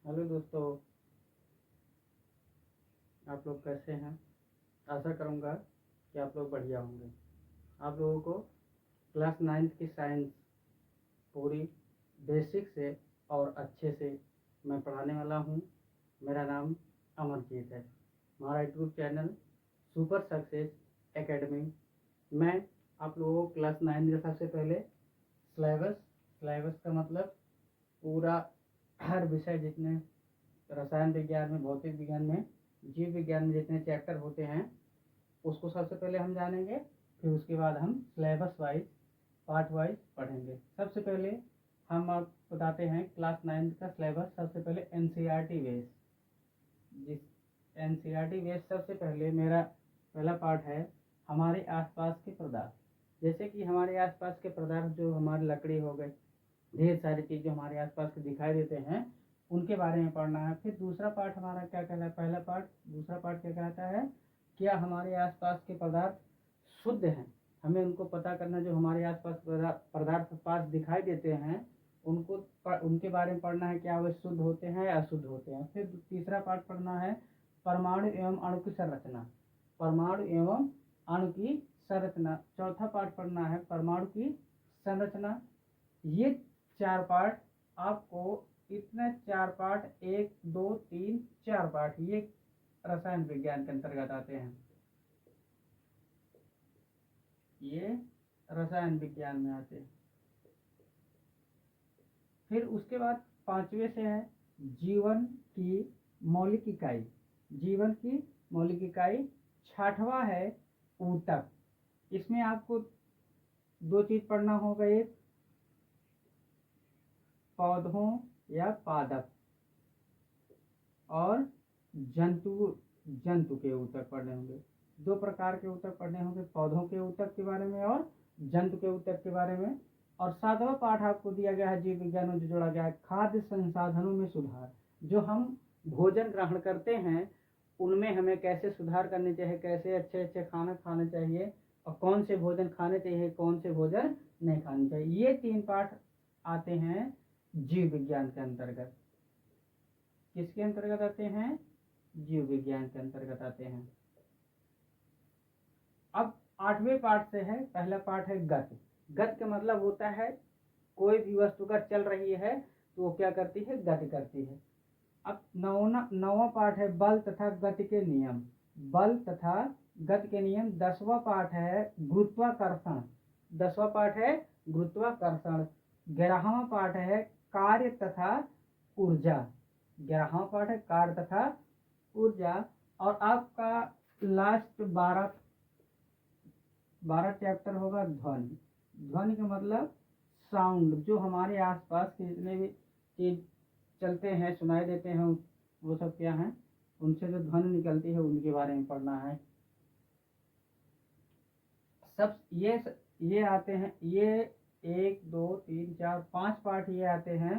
Hello दोस्तों, आप लोग कैसे हैं। आशा करूँगा कि आप लोग बढ़िया होंगे। आप लोगों को क्लास 9th की साइंस पूरी बेसिक से और अच्छे से मैं पढ़ाने वाला हूँ। मेरा नाम अमरजीत है। हमारा YouTube channel super success academy. मैं आप लोगों को क्लास 9 का सबसे पहले सिलेबस का मतलब पूरा हर विषय जितने रसायन विज्ञान में, भौतिक विज्ञान में, जीव विज्ञान में जितने चैप्टर होते हैं उसको सबसे पहले हम जानेंगे। फिर उसके बाद हम सिलेबस वाइज पार्ट वाइज पढ़ेंगे। सबसे पहले हम आप बताते हैं क्लास 9 का सिलेबस। सबसे पहले एनसीईआरटी बेस, जिस एनसीईआरटी बेस सबसे पहले मेरा पहला पार्ट है हमारे आसपास के पदार्थ। जैसे कि हमारे आसपास के पदार्थ जो हमारी लकड़ी हो गई, ढेर सारी चीज़ जो हमारे आसपास के दिखाई देते हैं उनके बारे में पढ़ना है। फिर दूसरा पार्ट हमारा क्या कहता है, पहला पार्ट, दूसरा पार्ट क्या कहता है, क्या हमारे आसपास के पदार्थ शुद्ध हैं, हमें उनको पता करना। जो हमारे आसपास पदार्थ पास दिखाई देते हैं उनको उनके बारे में पढ़ना है, क्या वे शुद्ध होते हैं या अशुद्ध होते हैं। फिर तीसरा पार्ट पढ़ना है परमाणु एवं अणु की संरचना, परमाणु एवं अणु की संरचना। चौथा पार्ट पढ़ना है परमाणु की संरचना। ये 4 पार्ट आपको, इतने 4 पार्ट, 1 2 3 4 पार्ट ये रसायन विज्ञान के अंतर्गत आते हैं। ये रसायन विज्ञान में आते हैं। फिर उसके बाद 5वें से है जीवन की मौलिक इकाई। जीवन की मौलिक इकाई। 6वां है ऊतक। इसमें आपको 2 चीज पढ़ना होगा, एक पौधों या पादप, और जंतु के ऊतक पढ़ने होंगे। 2 प्रकार के ऊतक पढ़ने होंगे, पौधों के ऊतक के बारे में और जंतु के ऊतक के बारे में। और 7वां पाठ आपको दिया गया है जीव विज्ञान में जो जोड़ा गया है खाद्य संसाधनों में सुधार। जो हम भोजन ग्रहण करते हैं उनमें हमें कैसे सुधार करने चाहिए, कैसे अच्छे अच्छे खाना खाने चाहिए और कौन से भोजन खाने चाहिए, कौन से भोजन नहीं खाने चाहिए। ये 3 पाठ आते हैं जीव विज्ञान के अंतर्गत। किसके अंतर्गत आते हैं? जीव विज्ञान के अंतर्गत आते हैं। अब 8वें पाठ से है, पहला पाठ है गति। गति का मतलब होता है कोई भी वस्तु अगर चल रही है तो वो क्या करती है, गति करती है। अब 9वां पाठ है बल तथा गति के नियम, बल तथा गति के नियम। 10वां पाठ है गुरुत्वाकर्षण, 10वां पाठ है गुरुत्वाकर्षण। 11वां पाठ है कार्य तथा ऊर्जा, 11वां पाठ है कार्य तथा ऊर्जा। और आपका लास्ट 12 चैप्टर होगा ध्वनि। ध्वनि का मतलब साउंड, जो हमारे आसपास के जितने भी चीज चलते हैं, सुनाई देते हैं, वो सब क्या हैं, उनसे जो ध्वनि निकलती है उनके बारे में पढ़ना है। सब ये आते हैं, ये 1 2 3 4 5 पाठ ये आते हैं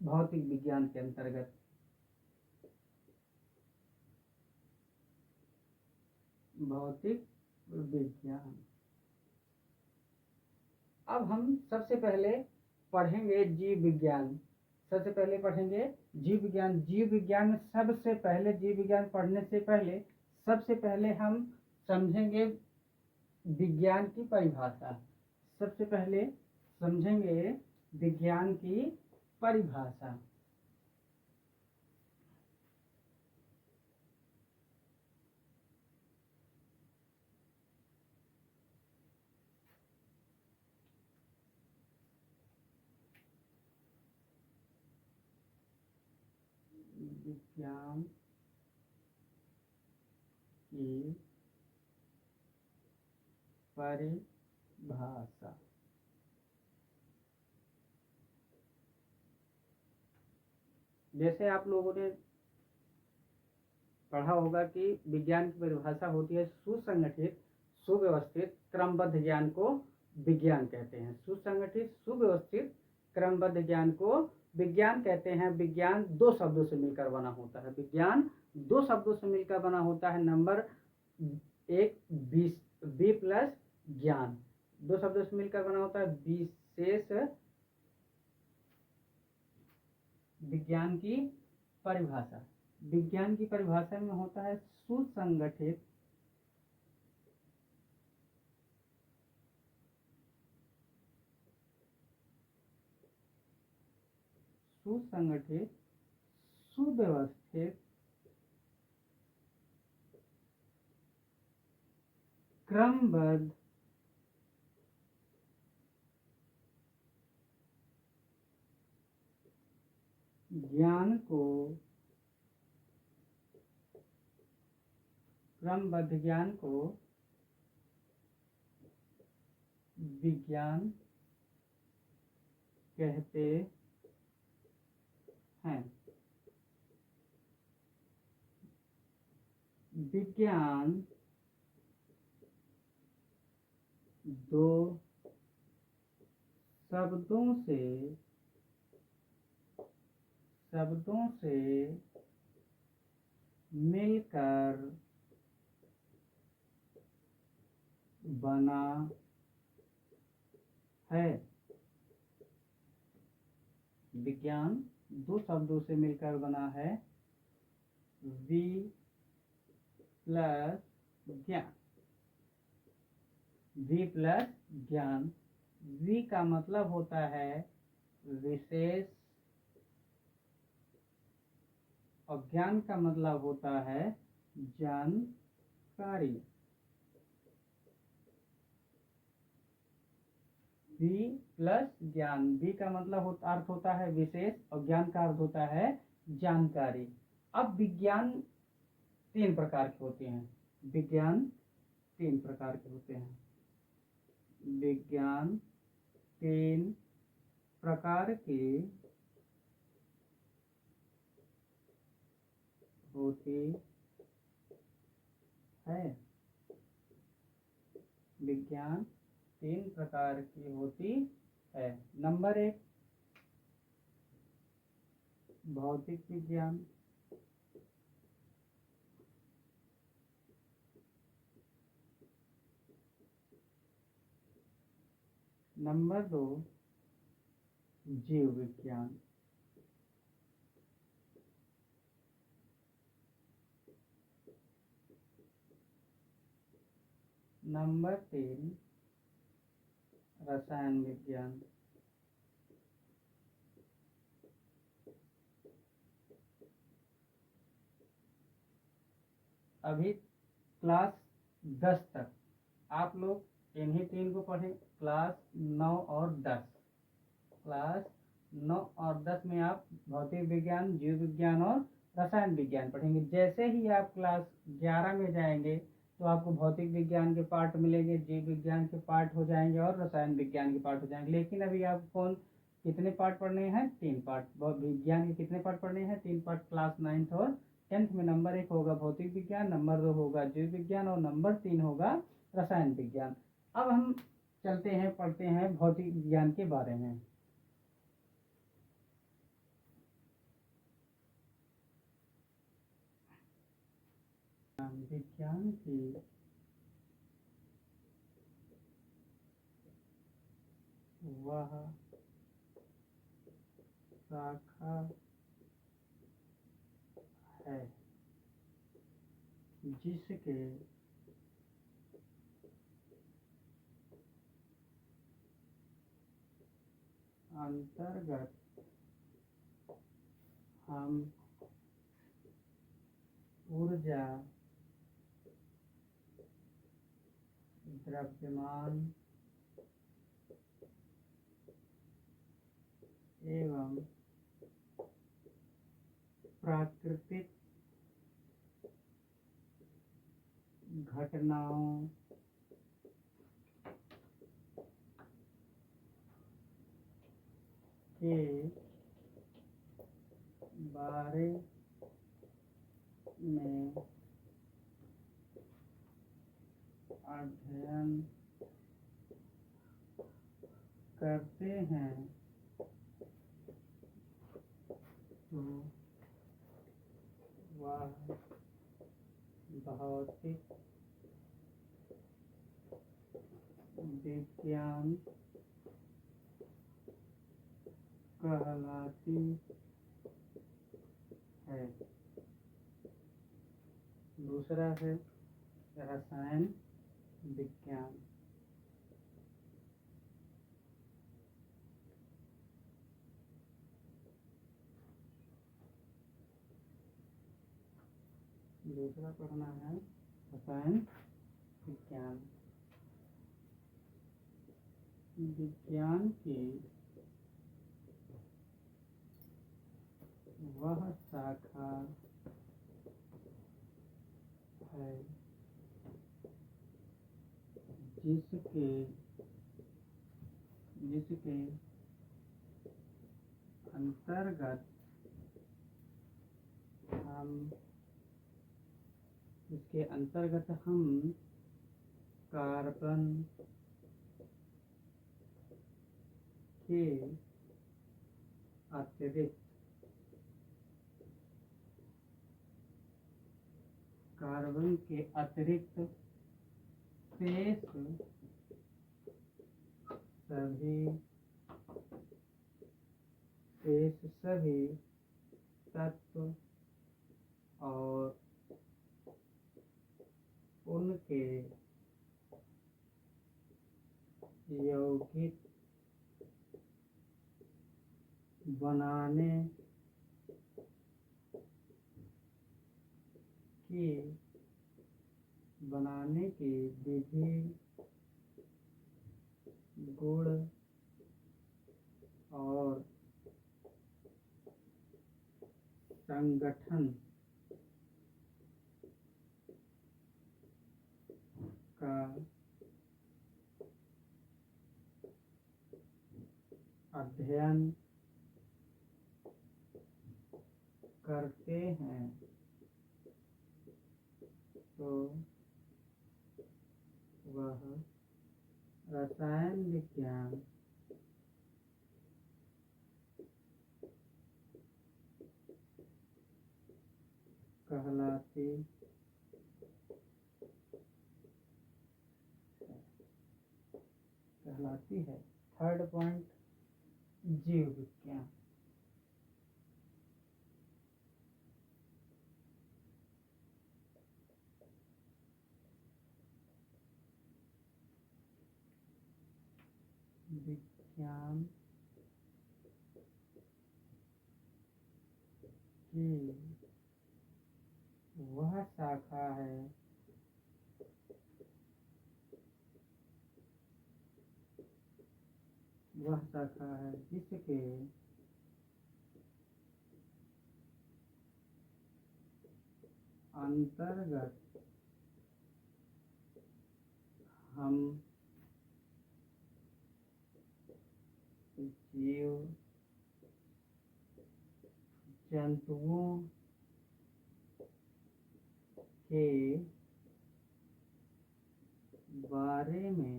भौतिक विज्ञान के अंतर्गत। भौतिक विज्ञान। अब हम सबसे पहले पढ़ेंगे जीव विज्ञान। सबसे पहले पढ़ेंगे जीव विज्ञान। जीव विज्ञान में सबसे पहले, जीव विज्ञान पढ़ने से पहले सबसे पहले हम समझेंगे विज्ञान की परिभाषा। सबसे पहले समझेंगे विज्ञान की परिभाषा। विज्ञान की परिभाषा। जैसे आप लोगों ने पढ़ा होगा कि विज्ञान की परिभाषा होती है सुसंगठित, सुव्यवस्थित, क्रमबद्ध ज्ञान को विज्ञान कहते हैं। सुसंगठित, सुव्यवस्थित, क्रमबद्ध ज्ञान को विज्ञान कहते हैं। विज्ञान 2 शब्दों से मिलकर बना होता है। विज्ञान 2 शब्दों से मिलकर बना होता है। नंबर 1 बी प्लस ज्ञान, 2 शब्दों से मिलकर बना होता है। विशेष विज्ञान की परिभाषा। विज्ञान की परिभाषा में होता है सुसंगठित सुव्यवस्थित क्रमबद्ध ज्ञान को विज्ञान कहते हैं। विज्ञान दो शब्दों से मिलकर बना है। विज्ञान दो शब्दों से मिलकर बना है। वि प्लस ज्ञान। वि प्लस ज्ञान। वि का मतलब होता है विशेष और ज्ञान का मतलब होता है जानकारी। वि प्लस ज्ञान। वि का मतलब अर्थ होता है विशेष और ज्ञान का अर्थ होता है जानकारी। अब विज्ञान तीन प्रकार के होते हैं। विज्ञान तीन प्रकार के होते हैं। विज्ञान तीन प्रकार के होती है। विज्ञान तीन प्रकार की होती है। नंबर 1 भौतिक विज्ञान। नंबर 2 जीव विज्ञान। नंबर 3 रसायन विज्ञान। अभी क्लास 10 तक आप लोग इन्हीं तीन को पढ़ें। क्लास 9 और 10। क्लास 9 और 10 में आप भौतिक विज्ञान, जीव विज्ञान और रसायन विज्ञान पढ़ेंगे। जैसे ही आप क्लास 11 में जाएंगे तो आपको भौतिक विज्ञान के पार्ट मिलेंगे, जीव विज्ञान के पार्ट हो जाएंगे और रसायन विज्ञान के पार्ट हो जाएंगे। लेकिन अभी आपको कितने पार्ट पढ़ने हैं? 3 पार्ट। विज्ञान के कितने पार्ट पढ़ने हैं? 3 पार्ट। क्लास 9th और 10th में नंबर 1 होगा भौतिक विज्ञान, नंबर 2 होगा जीव विज्ञान और नंबर 3 होगा रसायन विज्ञान। अब हम चलते हैं, पढ़ते हैं भौतिक विज्ञान के बारे में। विज्ञान की वह शाखा है जिसके अंतर्गत हम ऊर्जा, द्रव्यमान एवं प्राकृतिक घटनाओं के बारे में अध्ययन करते हैं तो वह भौतिक विज्ञान कहलाती है। दूसरा है रसायन विज्ञान। दूसरा पढ़ना है रसायन विज्ञान। विज्ञान की वह शाखा है जिसके अंतर्गत हम कार्बन के अतिरिक्त शेष सभी तत्व और उनके यौगिक बनाने की विधि, गुण और संगठन का अध्ययन करते हैं, तो वह रसायन विज्ञान कहलाती है। थर्ड पॉइंट, जीव विज्ञान। विज्ञान की वह शाखा है जिसके अंतर्गत हम जीव जंतुओं के बारे में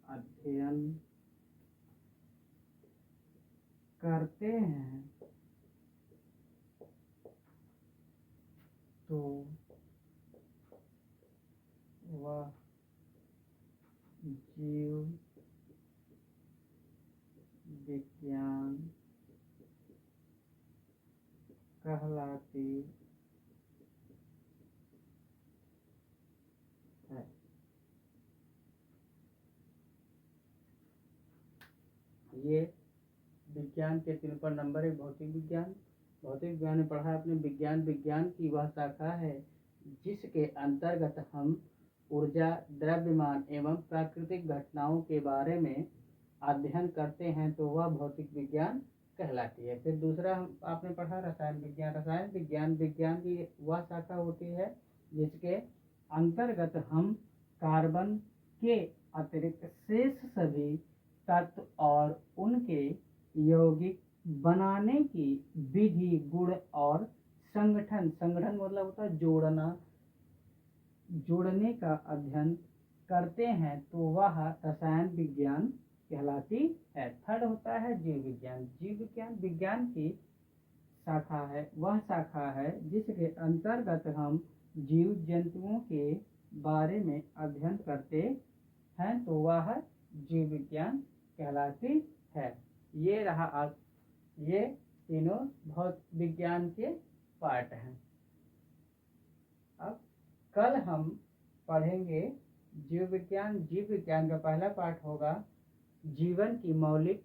अध्ययन करते हैं, तो वह जीव विज्ञान कहलाती है। ये विज्ञान के 3 नंबर है। भौतिक विज्ञान में पढ़ा आपने। विज्ञान की वह शाखा है जिसके अंतर्गत हम ऊर्जा, द्रव्यमान एवं प्राकृतिक घटनाओं के बारे में अध्ययन करते हैं, तो वह भौतिक विज्ञान कहलाती है। फिर दूसरा आपने पढ़ा रसायन विज्ञान की वह शाखा होती है जिसके अंतर्गत हम कार्बन के अतिरिक्त शेष सभी तत्व और उनके यौगिक बनाने की विधि, गुण और संगठन मतलब होता है जोड़ने का अध्ययन करते हैं, तो वह रसायन विज्ञान कहलाती है। थर्ड होता है जीव विज्ञान की वह शाखा है जिसके अंतर्गत हम जीव जंतुओं के बारे में अध्ययन करते हैं, तो वह जीव विज्ञान कहलाती है। ये रहा आज, ये तीनों भौत विज्ञान के पार्ट हैं। अब कल हम पढ़ेंगे जीव विज्ञान। जीव विज्ञान का पहला पार्ट होगा जीवन की मौलिक